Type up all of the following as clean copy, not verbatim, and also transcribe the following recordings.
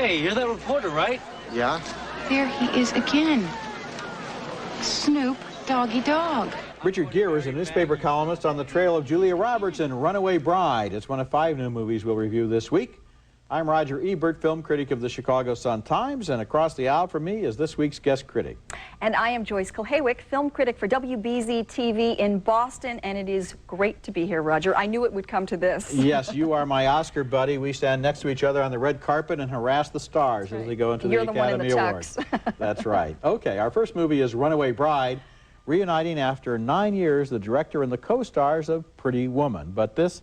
Hey, you're that reporter, right? Yeah? There he is again. Snoop Doggy Dog. Richard Gere is a newspaper columnist on the trail of Julia Roberts in Runaway Bride. It's one of 5 new movies we'll review this week. I'm Roger Ebert, film critic of the Chicago Sun-Times, and across the aisle from me is this week's guest critic. And I am Joyce Kilhaywick, film critic for WBZ-TV in Boston, and it is great to be here, Roger. I knew it would come to this. Yes, you are my Oscar buddy. We stand next to each other on the red carpet and harass the stars as they go into the Academy Awards. That's right. Okay, our first movie is Runaway Bride, reuniting after 9 years the director and the co-stars of Pretty Woman. But this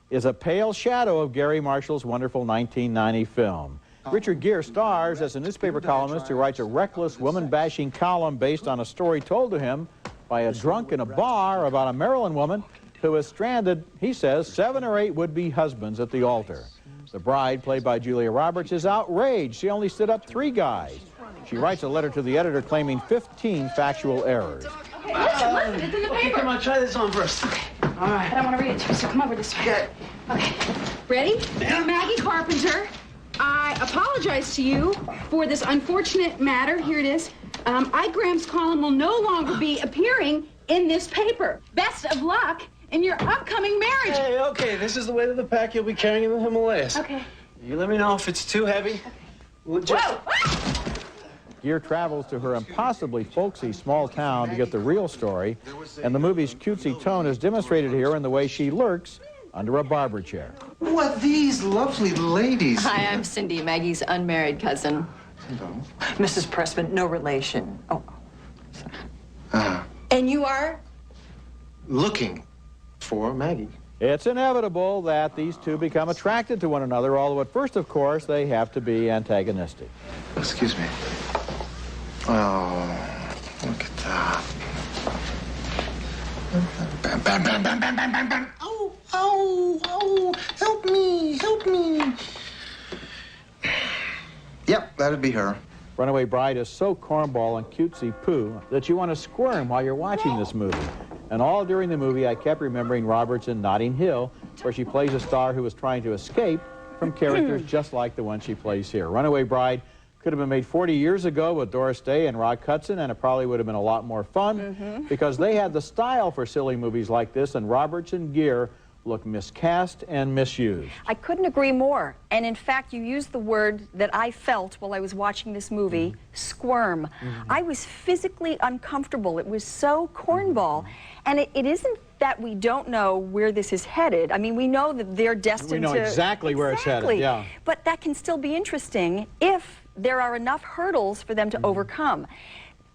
is a pale shadow of Gary Marshall's wonderful 1990 film. Richard Gere stars as a newspaper columnist who writes a reckless, woman-bashing column based on a story told to him by a drunk in a bar about a Maryland woman who has stranded, he says, 7 or 8 would-be husbands at the altar. The bride, played by Julia Roberts, is outraged. She only stood up 3 guys. She writes a letter to the editor claiming 15 factual errors. Okay, listen, it's in the paper. Okay, come on, try this on first. Okay. All right. I don't want to read it to you, so come over this way. Okay. Ready? Yeah. Maggie Carpenter, I apologize to you for this unfortunate matter. Here it is. Graham's column will no longer be appearing in this paper. Best of luck in your upcoming marriage. Hey, okay, this is the weight of the pack you'll be carrying in the Himalayas. Okay. You let me know if it's too heavy. Okay. We'll just... Whoa! Gere travels to her impossibly folksy small town to get the real story, and the movie's cutesy tone is demonstrated here in the way she lurks under a barber chair. Who are these lovely ladies? Hi, I'm Cindy, Maggie's unmarried cousin. Hello. Mrs. Pressman, no relation. Oh. Uh, And you are? looking for Maggie. It's inevitable that these two become attracted to one another, although at first, of course, they have to be antagonistic. Excuse me. Oh, look at that. Bam, bam, bam, bam, bam, bam, bam, bam. Oh, oh, oh, help me, help me. Yep, that'd be her. Runaway Bride is so cornball and cutesy-poo that you want to squirm while you're watching this movie. And all during the movie, I kept remembering Roberts in Notting Hill, where she plays a star who is trying to escape from characters just like the one she plays here. Runaway Bride could have been made 40 years ago with Doris Day and Rock Hudson, and it probably would have been a lot more fun because they had the style for silly movies like this, and Roberts and Gere look miscast and misused. I couldn't agree more. And in fact, you used the word that I felt while I was watching this movie, squirm. I was physically uncomfortable. It was so cornball. And it isn't that we don't know where this is headed. I mean, we know that they're destined to... We know exactly where it's headed, yeah. But that can still be interesting if there are enough hurdles for them to overcome.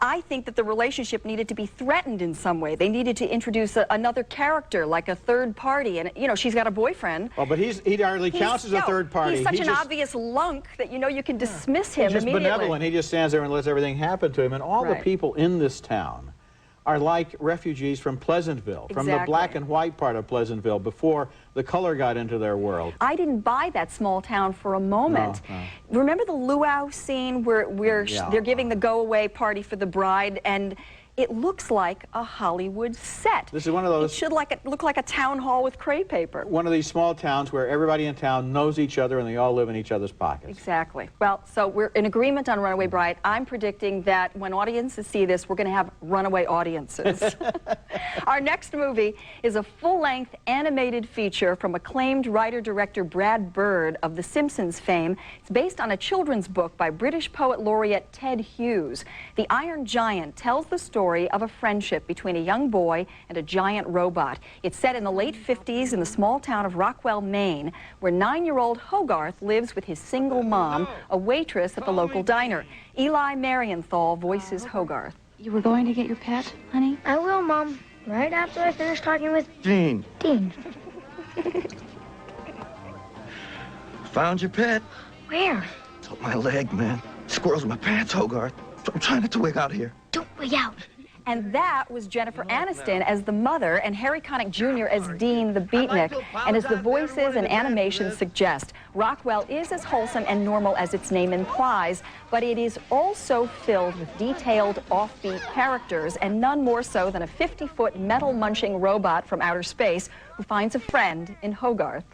I think that the relationship needed to be threatened in some way. They needed to introduce another character, like a third party. And, you know, she's got a boyfriend. Oh, but he hardly counts as a third party. He's such an obvious lunk that, you know, you can dismiss him immediately. He's just benevolent. He just stands there and lets everything happen to him. And all the people in this town are like refugees from Pleasantville, from the black and white part of Pleasantville before the color got into their world. I didn't buy that small town for a moment. No. Remember the luau scene where they're giving the go-away party for the bride, and it looks like a Hollywood set. This is one of those... It should look like a town hall with crepe paper. One of these small towns where everybody in town knows each other and they all live in each other's pockets. Exactly. Well, so we're in agreement on Runaway Bride. I'm predicting that when audiences see this, we're going to have runaway audiences. Our next movie is a full-length animated feature from acclaimed writer-director Brad Bird of The Simpsons fame. It's based on a children's book by British poet laureate Ted Hughes. The Iron Giant tells the story of a friendship between a young boy and a giant robot. It's set in the late 50s in the small town of Rockwell, Maine, where 9-year-old Hogarth lives with his single mom, a waitress at the local diner. Eli Marienthal voices Hogarth. You were going to get your pet, honey? I will, Mom. Right after I finish talking with Dean. Dean. Found your pet. Where? It's up my leg, man. Squirrels in my pants, Hogarth. I'm trying not to wig out here. Don't wig out. And that was Jennifer Aniston as the mother and Harry Connick Jr. as Dean the Beatnik. And as the voices and animations suggest, Rockwell is as wholesome and normal as its name implies, but it is also filled with detailed, offbeat characters, and none more so than a 50-foot metal-munching robot from outer space who finds a friend in Hogarth.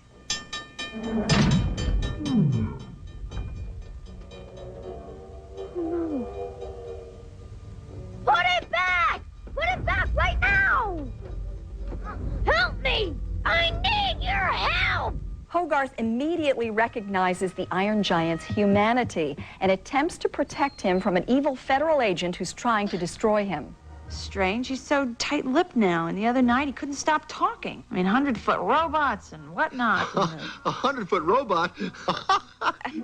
Hogarth immediately recognizes the Iron Giant's humanity and attempts to protect him from an evil federal agent who's trying to destroy him. Strange, he's so tight-lipped now, and the other night he couldn't stop talking. I mean, 100-foot robots and whatnot. A 100-foot robot?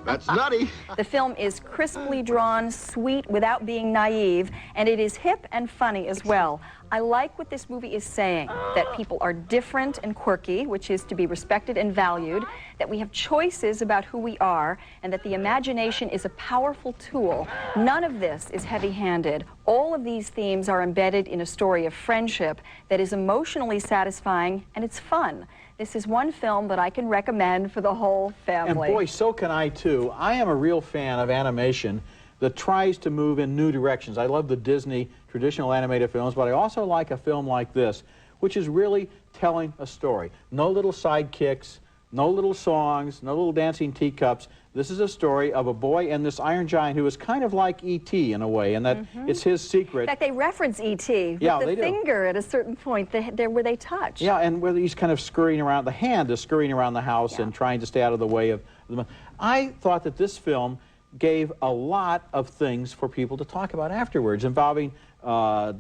That's nutty. The film is crisply drawn, sweet without being naive, and it is hip and funny as well. I like what this movie is saying, that people are different and quirky, which is to be respected and valued, that we have choices about who we are, and that the imagination is a powerful tool. None of this is heavy-handed. All of these themes are embedded in a story of friendship that is emotionally satisfying, and it's fun. This is one film that I can recommend for the whole family. And boy, so can I too. I am a real fan of animation that tries to move in new directions. I love the Disney traditional animated films, but I also like a film like this, which is really telling a story. No little sidekicks, no little songs, no little dancing teacups. This is a story of a boy and this Iron Giant who is kind of like E.T. in a way, and that it's his secret. In fact, they reference E.T. with Yeah, the they do. finger at a certain point there where they touch. Yeah, and where he's kind of scurrying around, the hand is scurrying around the house and trying to stay out of the way of the... I thought that this film gave a lot of things for people to talk about afterwards, involving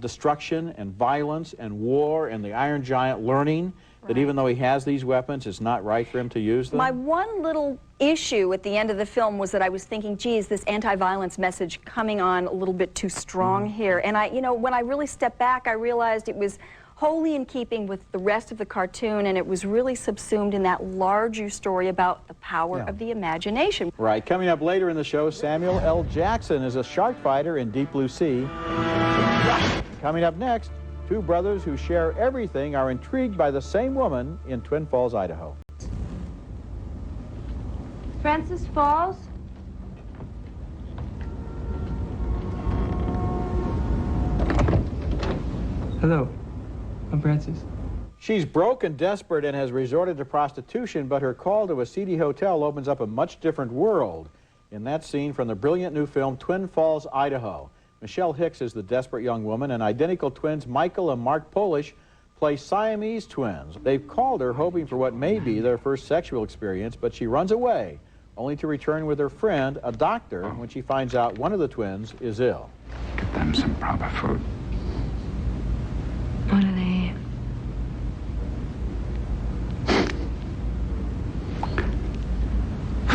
destruction and violence and war, and the Iron Giant learning that even though he has these weapons, it's not right for him to use them. My one little issue at the end of the film was that I was thinking, geez, this anti-violence message coming on a little bit too strong here. And when I really stepped back, I realized it was wholly in keeping with the rest of the cartoon, and it was really subsumed in that larger story about the power of the imagination. Right. Coming up later in the show, Samuel L. Jackson is a shark fighter in Deep Blue Sea. Coming up next, two brothers who share everything are intrigued by the same woman in Twin Falls, Idaho. Francis Falls? Hello, I'm Francis. She's broke and desperate and has resorted to prostitution, but her call to a seedy hotel opens up a much different world. In that scene from the brilliant new film Twin Falls, Idaho, Michelle Hicks is the desperate young woman, and identical twins Michael and Mark Polish play Siamese twins. They've called her hoping for what may be their first sexual experience, but she runs away, only to return with her friend, a doctor, when she finds out one of the twins is ill. Get them some proper food. What do they eat?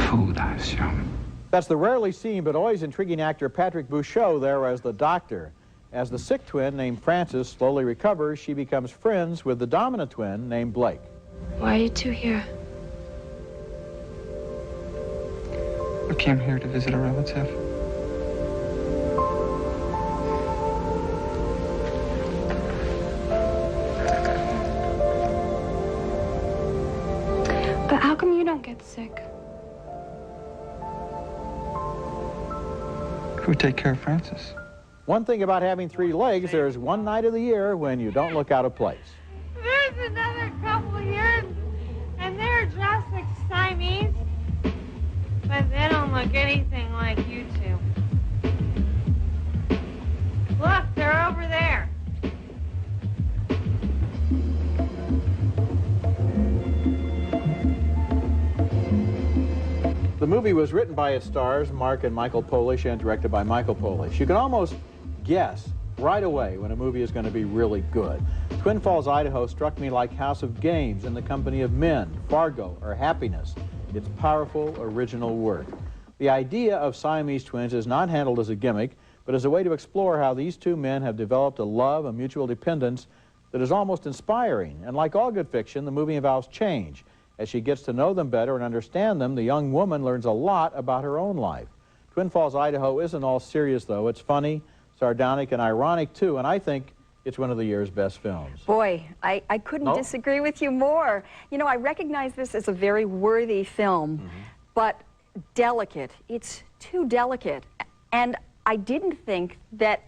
Food, I assume. That's the rarely seen but always intriguing actor Patrick Bouchot there as the doctor. As the sick twin named Frances slowly recovers, she becomes friends with the dominant twin named Blake. Why are you two here? I came here to visit a relative. But how come you don't get sick? Who would take care of Francis? One thing about having three legs, there's one night of the year when you don't look out of place. There's another couple here, and they're dressed like Siamese, but they don't look anything like you two. Look, they're over there. The movie was written by its stars, Mark and Michael Polish, and directed by Michael Polish. You can almost guess right away when a movie is going to be really good. Twin Falls, Idaho struck me like House of Games, In the Company of Men, Fargo, or Happiness. It's powerful, original work. The idea of Siamese twins is not handled as a gimmick, but as a way to explore how these two men have developed a love and mutual dependence that is almost inspiring. And like all good fiction, the movie involves change. As she gets to know them better and understand them, the young woman learns a lot about her own life. Twin Falls, Idaho isn't all serious, though. It's funny, sardonic, and ironic, too, and I think it's one of the year's best films. Boy, I couldn't disagree with you more. You know, I recognize this as a very worthy film, but delicate. It's too delicate. And I didn't think that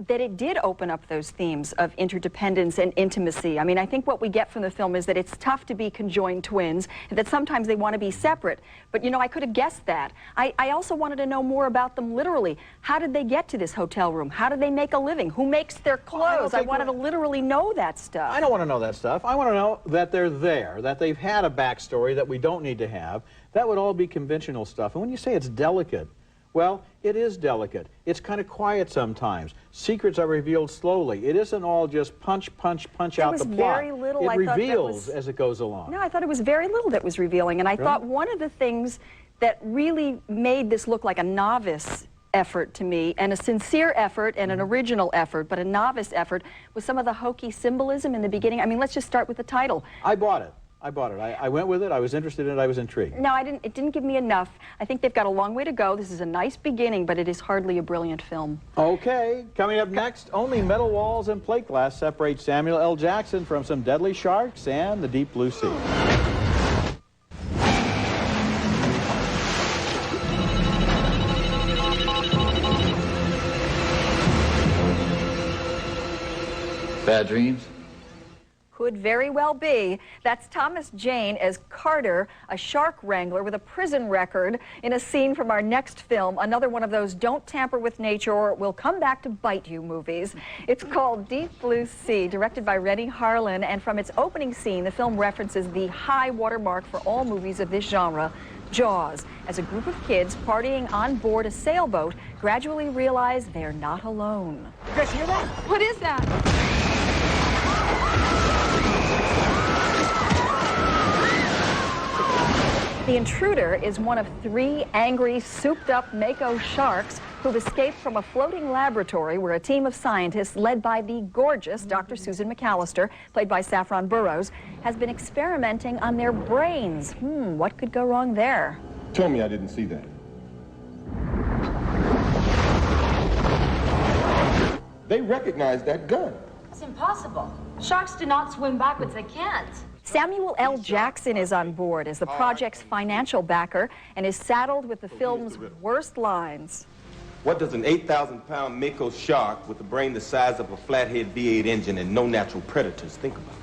that it did open up those themes of interdependence and intimacy. I mean, I think what we get from the film is that it's tough to be conjoined twins, and that sometimes they want to be separate. But, you know, I could have guessed that. I also wanted to know more about them literally. How did they get to this hotel room? How did they make a living? Who makes their clothes? I wanted to literally know that stuff. I don't want to know that stuff. I want to know that they're there, that they've had a backstory that we don't need to have. That would all be conventional stuff. And when you say it's delicate, well, it is delicate. It's kind of quiet sometimes. Secrets are revealed slowly. It isn't all just punch, punch, punch out the plot. There was very little. It reveals as it goes along. No, I thought it was very little that was revealing. And I thought one of the things that really made this look like a novice effort to me, and a sincere effort and an original effort, but a novice effort, was some of the hokey symbolism in the beginning. I mean, let's just start with the title. I bought it. I went with it. I was interested in it. I was intrigued. No, it didn't give me enough. I think they've got a long way to go. This is a nice beginning, but it is hardly a brilliant film. Okay, coming up next, only metal walls and plate glass separate Samuel L. Jackson from some deadly sharks and the deep blue sea. Bad dreams? Could very well be. That's Thomas Jane as Carter, a shark wrangler with a prison record, in a scene from our next film, another one of those don't tamper with nature or it will come back to bite you movies. It's called Deep Blue Sea, directed by Rennie Harlin, and from its opening scene, the film references the high watermark for all movies of this genre, Jaws, as a group of kids partying on board a sailboat gradually realize they're not alone. You guys hear that? What is that? The intruder is one of 3 angry, souped-up Mako sharks who've escaped from a floating laboratory where a team of scientists led by the gorgeous Dr. Susan McAllister, played by Saffron Burrows, has been experimenting on their brains. What could go wrong there? Tell me I didn't see that. They recognized that gun. It's impossible. Sharks do not swim backwards. They can't. Samuel L. Jackson is on board as the project's financial backer and is saddled with the film's worst lines. What does an 8,000-pound Mako shark with a brain the size of a flathead V8 engine and no natural predators think about?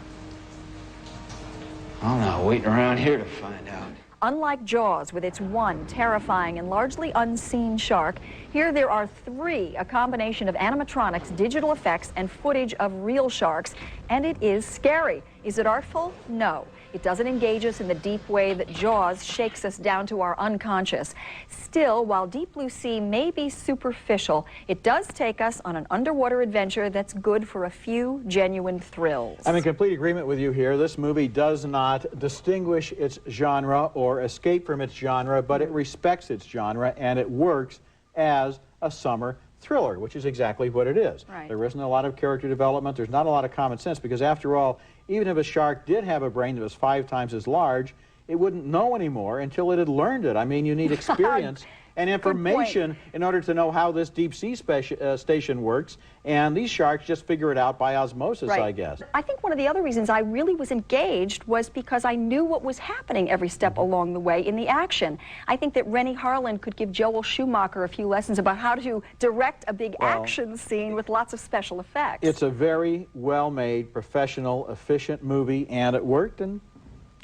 I'm not waiting around here to find out. Unlike Jaws, with its one terrifying and largely unseen shark, here there are 3, a combination of animatronics, digital effects, and footage of real sharks, and it is scary. Is it artful? No. It doesn't engage us in the deep way that Jaws shakes us down to our unconscious. Still, while Deep Blue Sea may be superficial, it does take us on an underwater adventure that's good for a few genuine thrills. I'm in complete agreement with you here. This movie does not distinguish its genre or escape from its genre, but it respects its genre, and it works as a summer thriller, which is exactly what it is. Right. There isn't a lot of character development. There's not a lot of common sense, because after all, even if a shark did have a brain that was 5 times as large, it wouldn't know anymore until it had learned it. I mean, you need experience and information in order to know how this deep sea station works, and these sharks just figure it out by osmosis, I guess. I think one of the other reasons I really was engaged was because I knew what was happening every step along the way in the action. I think that Rennie Harlin could give Joel Schumacher a few lessons about how to direct a big action scene with lots of special effects. It's a very well-made, professional, efficient movie, and it worked, and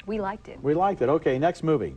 we liked it. We liked it. Okay, next movie.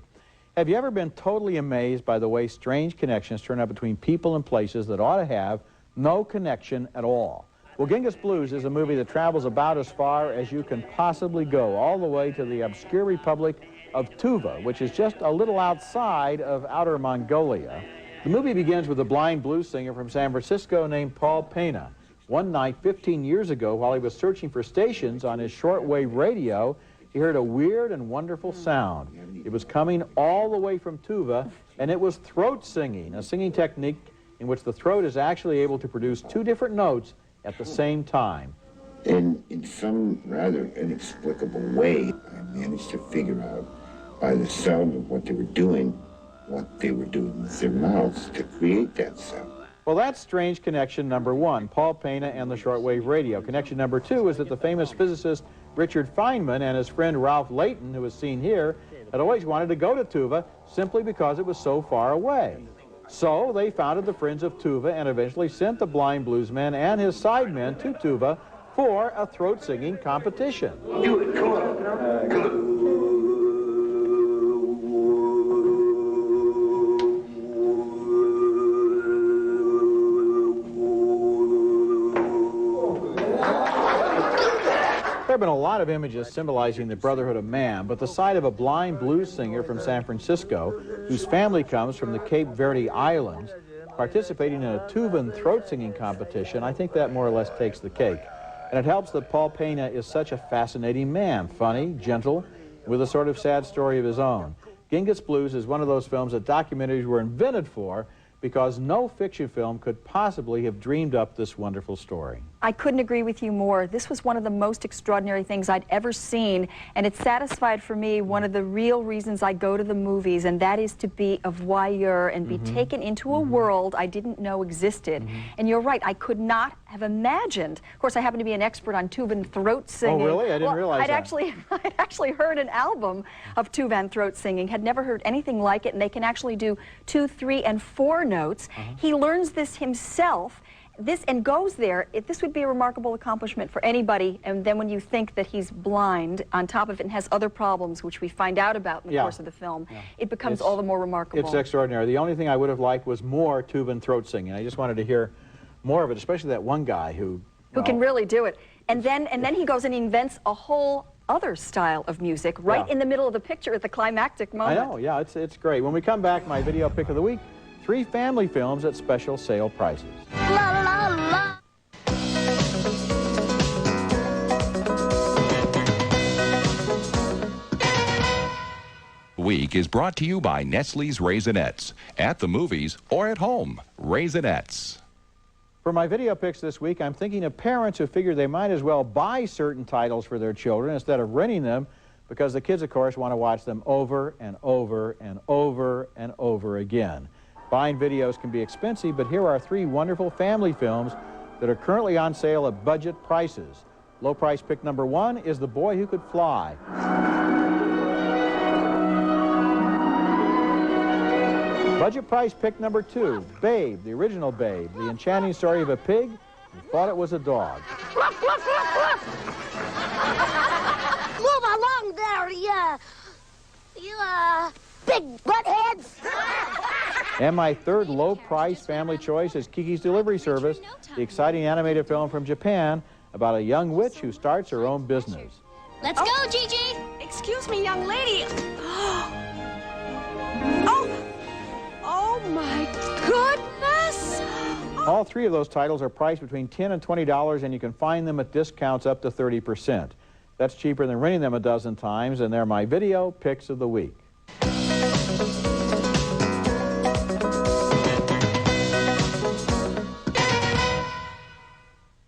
Have you ever been totally amazed by the way strange connections turn up between people and places that ought to have no connection at all? Well, Genghis Blues is a movie that travels about as far as you can possibly go, all the way to the obscure republic of Tuva, which is just a little outside of outer Mongolia. The movie begins with a blind blues singer from San Francisco named Paul Pena. One night, 15 years ago, while he was searching for stations on his shortwave radio, he heard a weird and wonderful sound. It was coming all the way from Tuva, and it was throat singing, a singing technique in which the throat is actually able to produce 2 different notes at the same time. And in some rather inexplicable way, I managed to figure out by the sound of what they were doing with their mouths to create that sound. Well, that's strange connection number 1, Paul Pena and the shortwave radio. Connection number 2 is that the famous physicist Richard Feynman and his friend Ralph Layton, who is seen here, had always wanted to go to Tuva simply because it was so far away. So they founded the Friends of Tuva and eventually sent the blind bluesman and his sidemen to Tuva for a throat-singing competition. Do it, come on. Come on. There have been a lot of images symbolizing the brotherhood of man, but the sight of a blind blues singer from San Francisco, whose family comes from the Cape Verde Islands, participating in a Tuvan throat-singing competition, I think that more or less takes the cake. And it helps that Paul Pena is such a fascinating man, funny, gentle, with a sort of sad story of his own. Genghis Blues is one of those films that documentaries were invented for, because no fiction film could possibly have dreamed up this wonderful story. I couldn't agree with you more. This was one of the most extraordinary things I'd ever seen, and it satisfied for me one of the real reasons I go to the movies, and that is to be a voyeur and be taken into a world I didn't know existed. And you're right, I could not have imagined. Of course, I happen to be an expert on Tuvan throat singing. Oh, really? I didn't realize that. I'd actually heard an album of Tuvan throat singing, had never heard anything like it, and they can actually do 2, 3, and 4 notes. He learns this himself. And goes there. This would be a remarkable accomplishment for anybody, and then when you think that he's blind, on top of it, and has other problems, which we find out about in the course of the film, it becomes all the more remarkable. It's extraordinary. The only thing I would have liked was more Tuvan throat singing. I just wanted to hear more of it, especially that one guy who can really do it. And then he goes and invents a whole other style of music right in the middle of the picture at the climactic moment. I know, yeah, it's great. When we come back, my video pick of the week, 3 family films at special sale prices. La la la. Week is brought to you by Nestle's Raisinets. At the movies or at home, Raisinets. For my video picks this week, I'm thinking of parents who figure they might as well buy certain titles for their children instead of renting them, because the kids, of course, want to watch them over and over and over and over again. Buying videos can be expensive, but here are 3 wonderful family films that are currently on sale at budget prices. Low price pick number 1 is The Boy Who Could Fly. Budget price pick number 2, Babe, the original Babe, the enchanting story of a pig who thought it was a dog. Ruff, ruff, ruff, ruff. Move along there, you big buttheads. And my 3rd low-price family choice is Kiki's Delivery Service, the exciting animated film from Japan about a young witch who starts her own business. Let's go, Gigi. Excuse me, young lady. Oh my goodness! All 3 of those titles are priced between $10 and $20, and you can find them at discounts up to 30%. That's cheaper than renting them a dozen times, and they're my video picks of the week.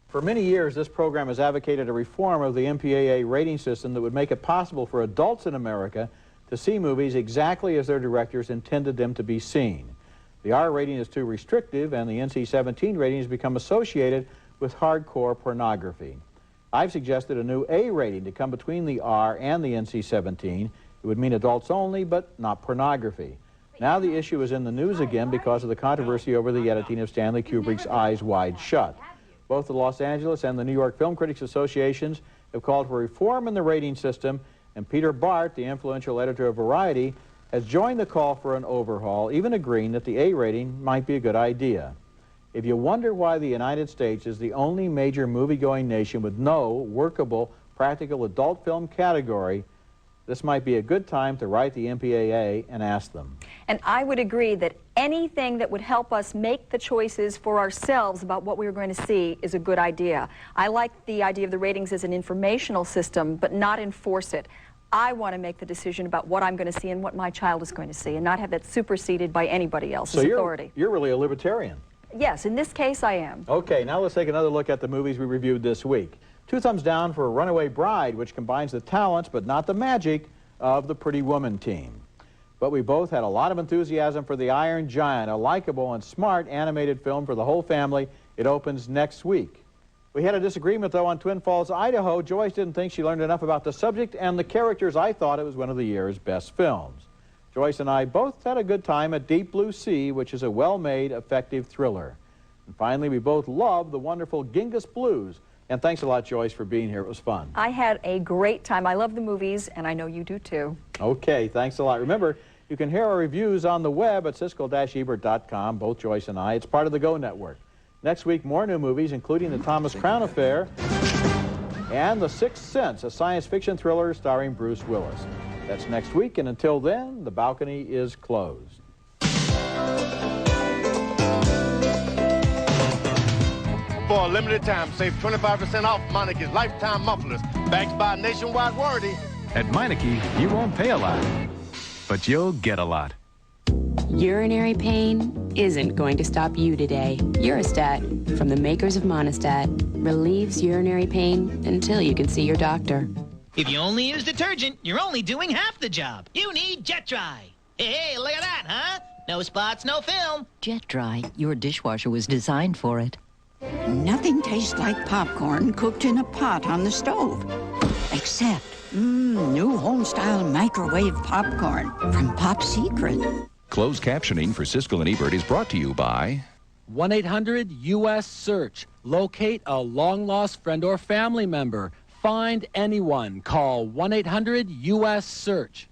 For many years, this program has advocated a reform of the MPAA rating system that would make it possible for adults in America to see movies exactly as their directors intended them to be seen. The R rating is too restrictive, and the NC-17 rating has become associated with hardcore pornography. I've suggested a new A rating to come between the R and the NC-17. It would mean adults only, but not pornography. Now the issue is in the news again because of the controversy over the editing of Stanley Kubrick's Eyes Wide Shut. Both the Los Angeles and the New York Film Critics Associations have called for reform in the rating system, and Peter Bart, the influential editor of Variety, has joined the call for an overhaul, even agreeing that the A rating might be a good idea. If you wonder why the United States is the only major movie-going nation with no workable, practical adult film category, this might be a good time to write the MPAA and ask them. And I would agree that anything that would help us make the choices for ourselves about what we were going to see is a good idea. I like the idea of the ratings as an informational system, but not enforce it. I want to make the decision about what I'm going to see and what my child is going to see, and not have that superseded by anybody else's authority. You're really a libertarian. Yes, in this case I am. Okay, now let's take another look at the movies we reviewed this week. 2 thumbs down for Runaway Bride, which combines the talents but not the magic of the Pretty Woman team. But we both had a lot of enthusiasm for The Iron Giant, a likable and smart animated film for the whole family. It opens next week. We had a disagreement, though, on Twin Falls, Idaho. Joyce didn't think she learned enough about the subject and the characters. I thought it was one of the year's best films. Joyce and I both had a good time at Deep Blue Sea, which is a well-made, effective thriller. And finally, we both love the wonderful Genghis blues. And thanks a lot, Joyce, for being here. It was fun. I had a great time. I love the movies, and I know you do too. Okay, thanks a lot. Remember, you can hear our reviews on the web at Siskel-Ebert.com, both Joyce and I. It's part of the Go Network. Next week, more new movies, including The Thomas Crown Affair and The Sixth Sense, a science fiction thriller starring Bruce Willis. That's next week, and until then, the balcony is closed. For a limited time, save 25% off Meinike's lifetime mufflers, backed by a nationwide warranty. At Meineke, you won't pay a lot, but you'll get a lot. Urinary pain isn't going to stop you today. Urostat, from the makers of Monistat, relieves urinary pain until you can see your doctor. If you only use detergent, you're only doing half the job. You need Jet Dry. Hey, look at that, huh? No spots, no film. Jet Dry, your dishwasher was designed for it. Nothing tastes like popcorn cooked in a pot on the stove. Except, new home-style microwave popcorn from Pop Secret. Closed captioning for Siskel and Ebert is brought to you by 1-800-US-SEARCH. Locate a long-lost friend or family member. Find anyone. Call 1-800-US-SEARCH.